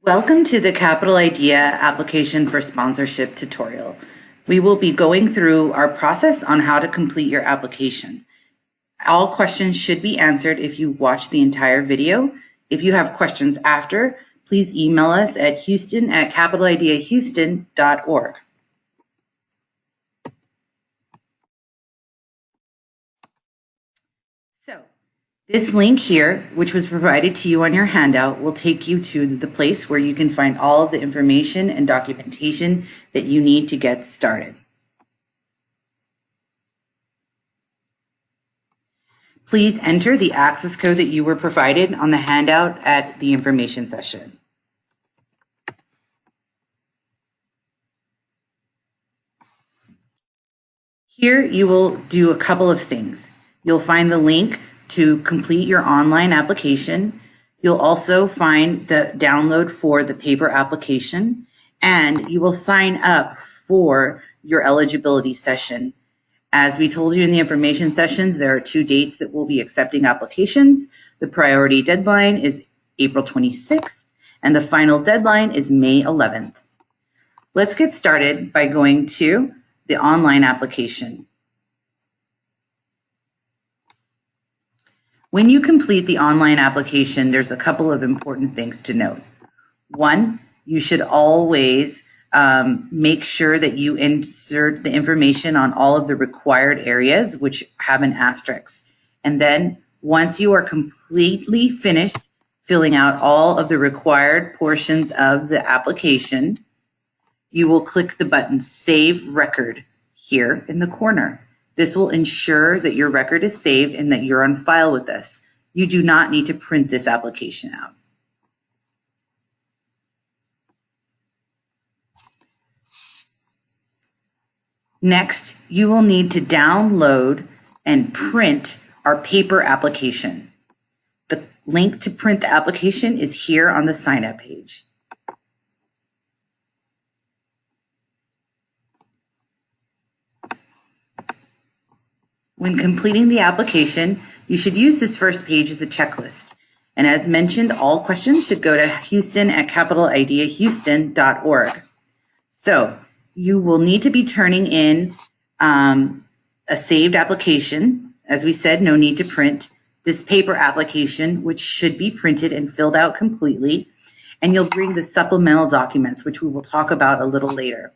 Welcome to the Capital Idea application for sponsorship tutorial. We will be going through our process on how to complete your application. All questions should be answered if you watch the entire video. If you have questions after, please email us at houston@capitalideahouston.org. So, this link here, which was provided to you on your handout, will take you to the place where you can find all of the information and documentation that you need to get started. Please enter the access code that you were provided on the handout at the information session. Here you will do a couple of things. You'll find the link to complete your online application. You'll also find the download for the paper application, and you will sign up for your eligibility session. As we told you in the information sessions, there are 2 dates that we'll be accepting applications. The priority deadline is April 26th, and the final deadline is May 11th. Let's get started by going to the online application. When you complete the online application, there's a couple of important things to note. One, you should always make sure that you insert the information on all of the required areas which have an asterisk. And then once you are completely finished filling out all of the required portions of the application, you will click the button Save Record here in the corner. This will ensure that your record is saved and that you're on file with us. You do not need to print this application out. Next, you will need to download and print our paper application. The link to print the application is here on the sign-up page. When completing the application, you should use this first page as a checklist. And as mentioned, all questions should go to houston@capitalideahouston.org. So you will need to be turning in a saved application. As we said, no need to print. This paper application, which should be printed and filled out completely. And you'll bring the supplemental documents, which we will talk about a little later.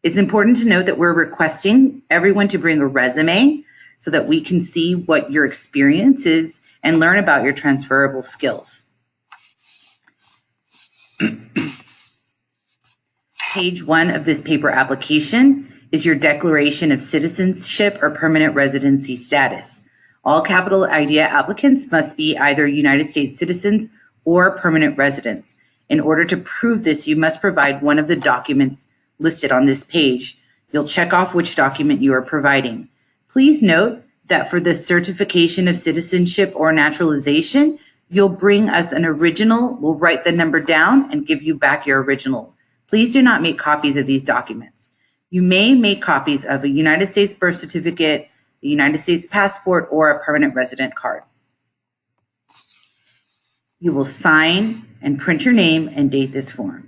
It's important to note that we're requesting everyone to bring a resume so that we can see what your experience is and learn about your transferable skills. Page 1 of this paper application is your declaration of citizenship or permanent residency status. All Capital Idea applicants must be either United States citizens or permanent residents. In order to prove this, you must provide one of the documents listed on this page. You'll check off which document you are providing. Please note that for the certification of citizenship or naturalization, you'll bring us an original. We'll write the number down and give you back your original. Please do not make copies of these documents. You may make copies of a United States birth certificate, a United States passport, or a permanent resident card. You will sign and print your name and date this form.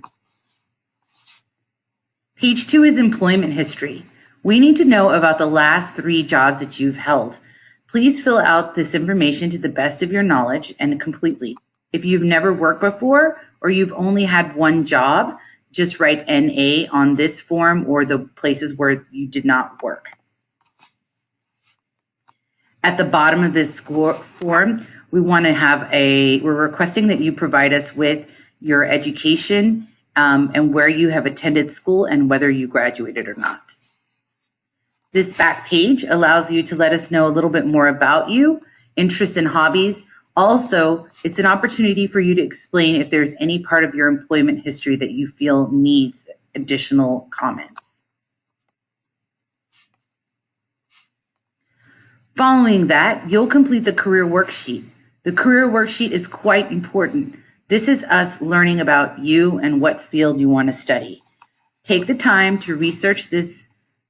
Page 2 is employment history. We need to know about the last 3 jobs that you've held. Please fill out this information to the best of your knowledge and completely. If you've never worked before or you've only had 1 job, just write NA on this form or the places where you did not work. At the bottom of this form, we're requesting that you provide us with your education and where you have attended school and whether you graduated or not. This back page allows you to let us know a little bit more about you, interests and hobbies. Also, it's an opportunity for you to explain if there's any part of your employment history that you feel needs additional comments. Following that, you'll complete the career worksheet. The career worksheet is quite important. This is us learning about you and what field you want to study. Take the time to research this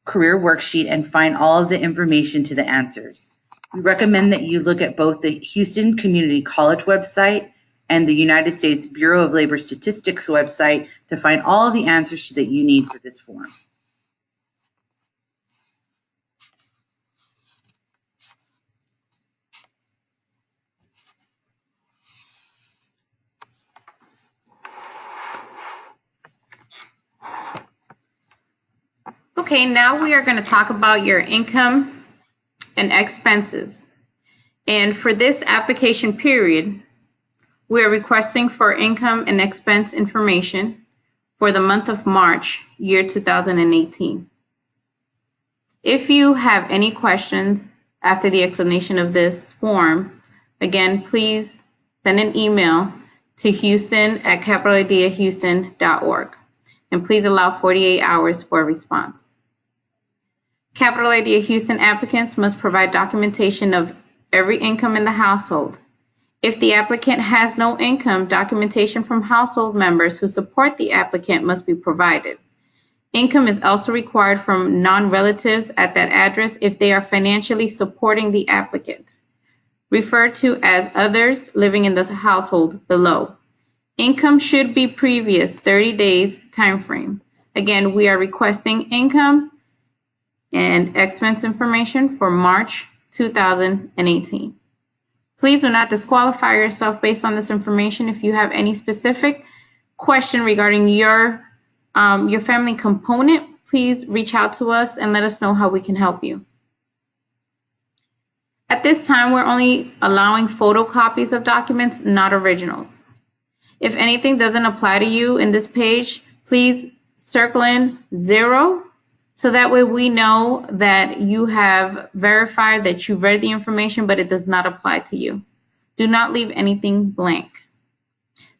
career worksheet and find all of the information to the answers. We recommend that you look at both the Houston Community College website and the United States Bureau of Labor Statistics website to find all the answers that you need for this form. Okay, now we are going to talk about your income and expenses. And for this application period, we are requesting for income and expense information for the month of March, year 2018. If you have any questions after the explanation of this form, again, please send an email to houston@capitalideahouston.org. And please allow 48 hours for a response. Capital Idea Houston applicants must provide documentation of every income in the household. If the applicant has no income, documentation from household members who support the applicant must be provided. Income is also required from non-relatives at that address if they are financially supporting the applicant, referred to as others living in the household below. Income should be previous 30 days time frame. Again, we are requesting income and expense information for March 2018. Please do not disqualify yourself based on this information. If you have any specific question regarding your family component, please reach out to us and let us know how we can help you. At this time, we're only allowing photocopies of documents, not originals. If anything doesn't apply to you in this page, please circle in 0 so that way we know that you have verified that you read the information, but it does not apply to you. Do not leave anything blank.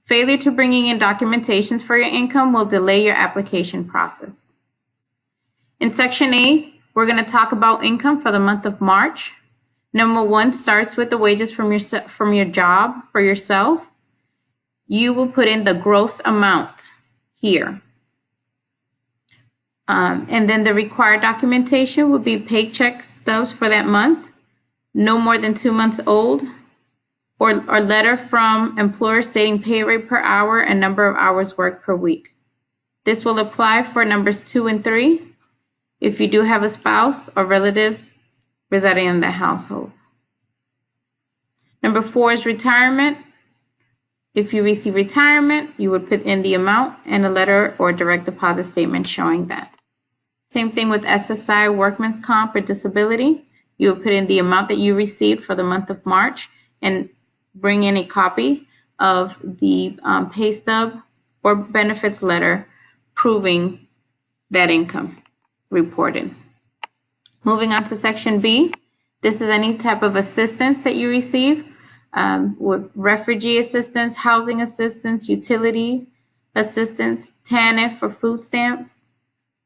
Failure to bringing in documentations for your income will delay your application process. In Section A, we're going to talk about income for the month of March. Number 1 starts with the wages from your job for yourself. You will put in the gross amount here. And then the required documentation will be paycheck stubs for that month, no more than 2 months old, or letter from employer stating pay rate per hour and number of hours worked per week. This will apply for numbers 2 and 3 if you do have a spouse or relatives residing in the household. Number 4 is retirement. If you receive retirement, you would put in the amount and a letter or direct deposit statement showing that. Same thing with SSI, workman's comp, or disability. You will put in the amount that you received for the month of March and bring in a copy of the pay stub or benefits letter proving that income reported. Moving on to Section B, this is any type of assistance that you receive, with refugee assistance, housing assistance, utility assistance, TANF for food stamps.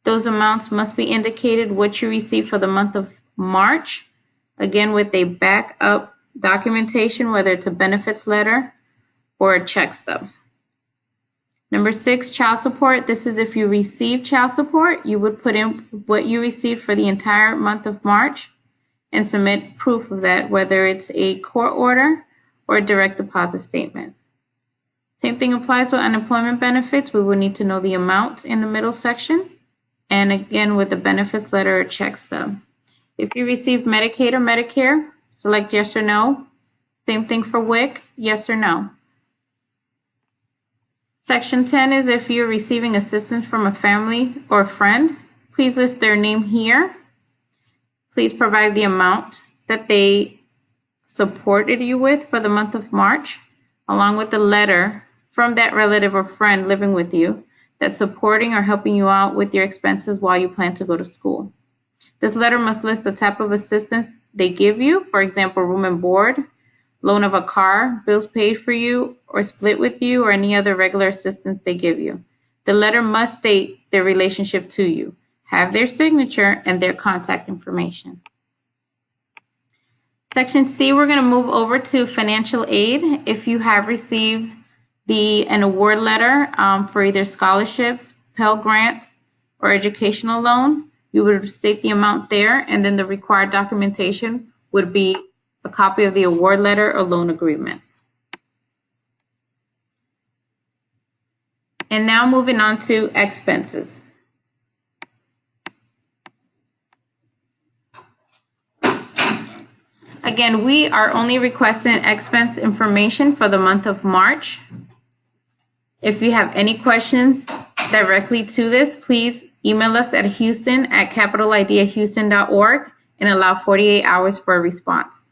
Those amounts must be indicated what you received for the month of March, again with a backup documentation, whether it's a benefits letter or a check stub. Number 6, child support. This is if you receive child support, you would put in what you received for the entire month of March and submit proof of that, whether it's a court order or a direct deposit statement. Same thing applies with unemployment benefits. We will need to know the amount in the middle section, and again with the benefits letter or check stub. If you receive Medicaid or Medicare, select yes or no. Same thing for WIC, yes or no. Section 10 is if you're receiving assistance from a family or friend. Please list their name here. Please provide the amount that they supported you with for the month of March, along with the letter from that relative or friend living with you that's supporting or helping you out with your expenses while you plan to go to school. This letter must list the type of assistance they give you, for example, room and board, loan of a car, bills paid for you or split with you, or any other regular assistance they give you. The letter must state their relationship to you, have their signature, and their contact information. Section C, we're going to move over to financial aid. If you have received an award letter for either scholarships, Pell Grants, or educational loan, you would state the amount there, and then the required documentation would be a copy of the award letter or loan agreement. And now moving on to expenses. Again, we are only requesting expense information for the month of March. If you have any questions directly to this, please email us at houston@capitalideahouston.org and allow 48 hours for a response.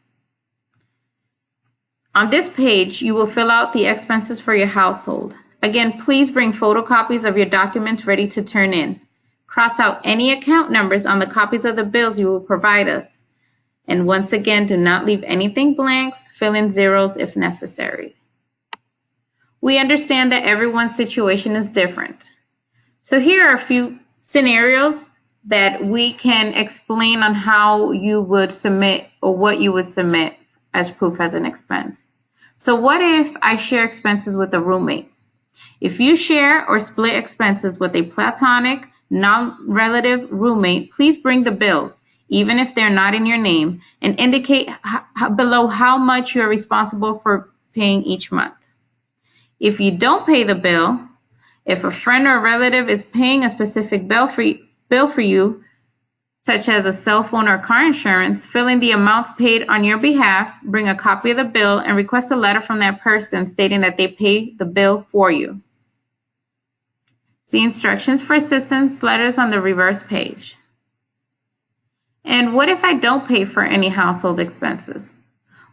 On this page, you will fill out the expenses for your household. Again, please bring photocopies of your documents ready to turn in. Cross out any account numbers on the copies of the bills you will provide us. And once again, do not leave anything blanks, fill in zeros if necessary. We understand that everyone's situation is different. So here are a few scenarios that we can explain on how you would submit or what you would submit as proof as an expense. So what if I share expenses with a roommate? If you share or split expenses with a platonic, non-relative roommate, please bring the bills, even if they're not in your name, and indicate below how much you're responsible for paying each month. If you don't pay the bill, if a friend or relative is paying a specific bill for you, such as a cell phone or car insurance, fill in the amounts paid on your behalf, bring a copy of the bill, and request a letter from that person stating that they pay the bill for you. See instructions for assistance letters on the reverse page. And what if I don't pay for any household expenses?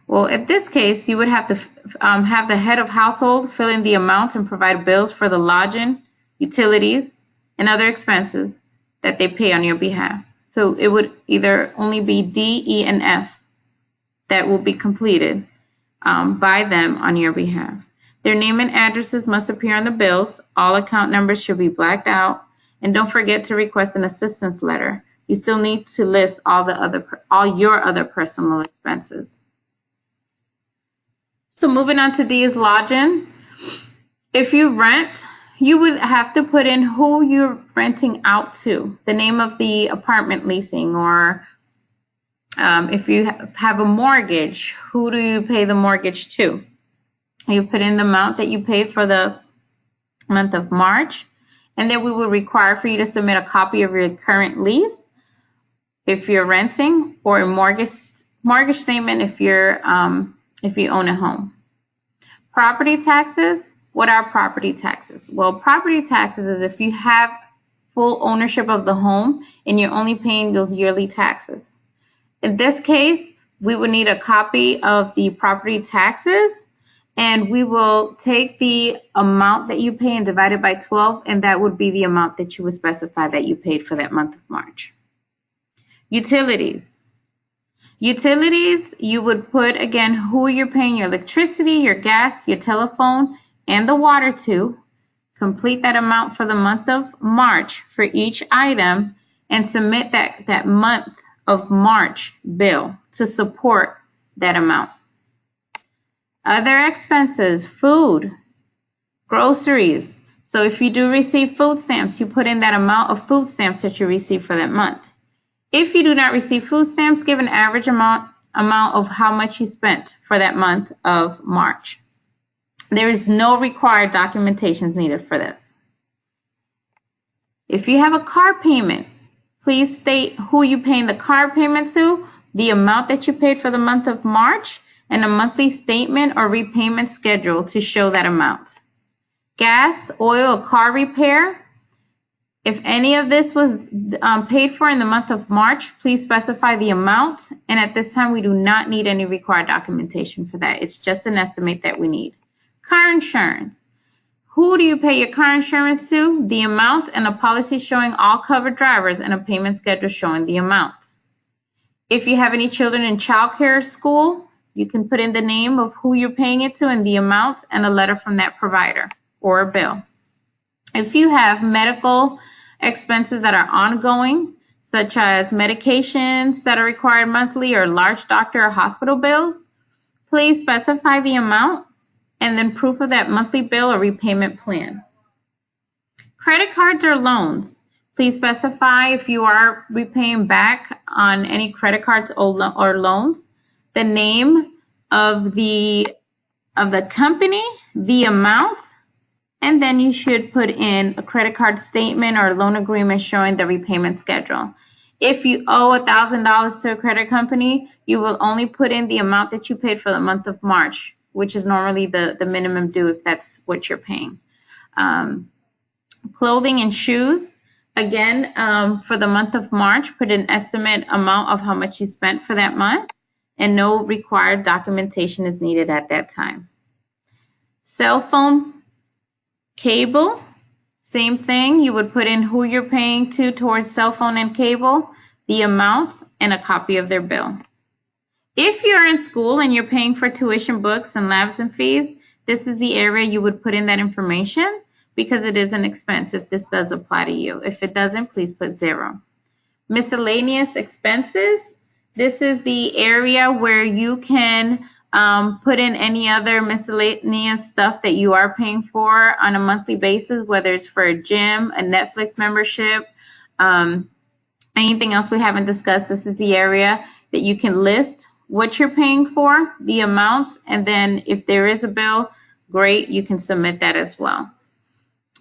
Well, in this case, you would have to have the head of household fill in the amounts and provide bills for the lodging, utilities, and other expenses that they pay on your behalf. So it would either only be D, E, and F that will be completed by them on your behalf. Their name and addresses must appear on the bills. All account numbers should be blacked out. And don't forget to request an assistance letter. You still need to list all your other personal expenses. So moving on to these lodging. If you rent, you would have to put in who you're renting out to, the name of the apartment leasing, or if you have a mortgage, who do you pay the mortgage to? You put in the amount that you paid for the month of March, and then we will require for you to submit a copy of your current lease if you're renting, or a mortgage statement if you own a home. Property taxes. What are property taxes? Well, property taxes is if you have full ownership of the home and you're only paying those yearly taxes. In this case, we would need a copy of the property taxes, and we will take the amount that you pay and divide it by 12, and that would be the amount that you would specify that you paid for that month of March. Utilities. Utilities, you would put, again, who you're paying your electricity, your gas, your telephone, and the water to. Complete that amount for the month of March for each item and submit that month of March bill to support that amount. Other expenses, food, groceries. So if you do receive food stamps, you put in that amount of food stamps that you receive for that month. If you do not receive food stamps, give an average amount of how much you spent for that month of March. There is no required documentation needed for this. If you have a car payment, please state who you're paying the car payment to, the amount that you paid for the month of March, and a monthly statement or repayment schedule to show that amount. Gas, oil, or car repair. If any of this was paid for in the month of March, please specify the amount. And at this time, we do not need any required documentation for that. It's just an estimate that we need. Car insurance. Who do you pay your car insurance to? The amount, and a policy showing all covered drivers, and a payment schedule showing the amount. If you have any children in childcare or school, you can put in the name of who you're paying it to and the amount, and a letter from that provider or a bill. If you have medical expenses that are ongoing, such as medications that are required monthly or large doctor or hospital bills, please specify the amount and then proof of that monthly bill or repayment plan. Credit cards or loans. Please specify if you are repaying back on any credit cards or loans, the name of the company, the amount, And then you should put in a credit card statement or a loan agreement showing the repayment schedule. If you owe $1,000 to a credit company, you will only put in the amount that you paid for the month of March, which is normally the minimum due if that's what you're paying. Clothing and shoes, again, for the month of March, put an estimate amount of how much you spent for that month, and no required documentation is needed at that time. Cell phone, cable, same thing. You would put in who you're paying to towards cell phone and cable, the amount, and a copy of their bill. If you're in school and you're paying for tuition, books, and labs and fees, this is the area you would put in that information because it is an expense if this does apply to you. If it doesn't, please put 0. Miscellaneous expenses, this is the area where you can put in any other miscellaneous stuff that you are paying for on a monthly basis, whether it's for a gym, a Netflix membership, anything else we haven't discussed. This is the area that you can list what you're paying for, the amount, and then if there is a bill, great, you can submit that as well.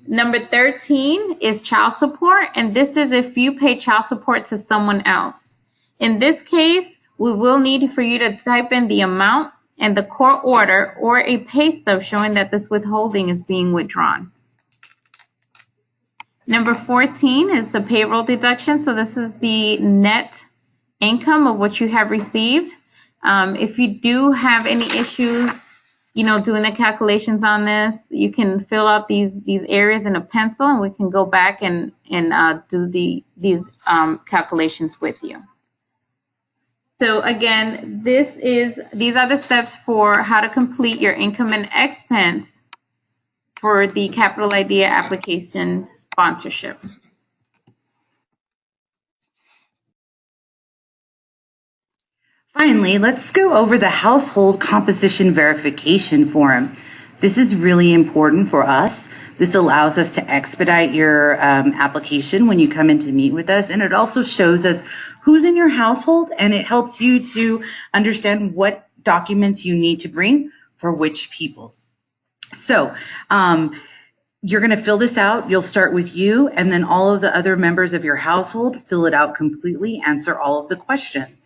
Number 13 is child support, and this is if you pay child support to someone else. In this case, we will need for you to type in the amount and the court order or a pay stub showing that this withholding is being withdrawn. Number 14 is the payroll deduction. So this is the net income of what you have received. If you do have any issues, doing the calculations on this, you can fill out these areas in a pencil, and we can go back and do these calculations with you. So again, these are the steps for how to complete your income and expense for the Capital Idea application sponsorship. Finally, let's go over the household composition verification form. This is really important for us. This allows us to expedite your application when you come in to meet with us, and it also shows us who's in your household, and it helps you to understand what documents you need to bring for which people. So you're going to fill this out. You'll start with you, and then all of the other members of your household fill it out completely, answer all of the questions.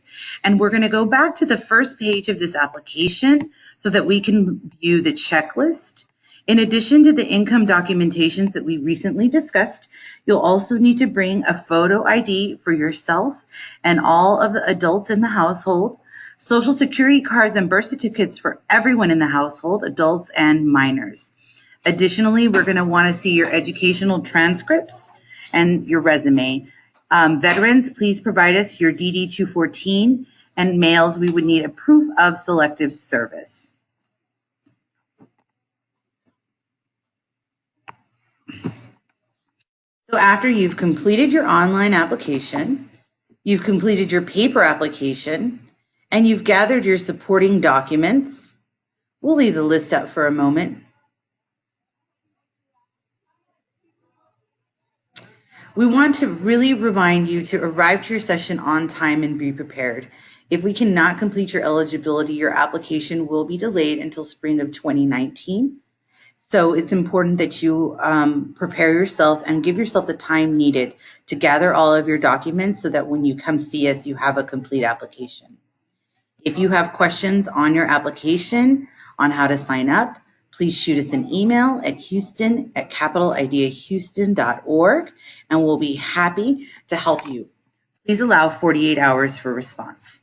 And we're going to go back to the first page of this application so that we can view the checklist. In addition to the income documentations that we recently discussed, you'll also need to bring a photo ID for yourself and all of the adults in the household, social security cards and birth certificates for everyone in the household, adults and minors. Additionally, we're going to want to see your educational transcripts and your resume. Veterans, please provide us your DD-214, and males, we would need a proof of selective service. So after you've completed your online application, you've completed your paper application, and you've gathered your supporting documents, we'll leave the list up for a moment. We want to really remind you to arrive to your session on time and be prepared. If we cannot complete your eligibility, your application will be delayed until spring of 2019. So it's important that you prepare yourself and give yourself the time needed to gather all of your documents so that when you come see us, you have a complete application. If you have questions on your application, on how to sign up, please shoot us an email at houston@capitalideahouston.org, and we'll be happy to help you. Please allow 48 hours for response.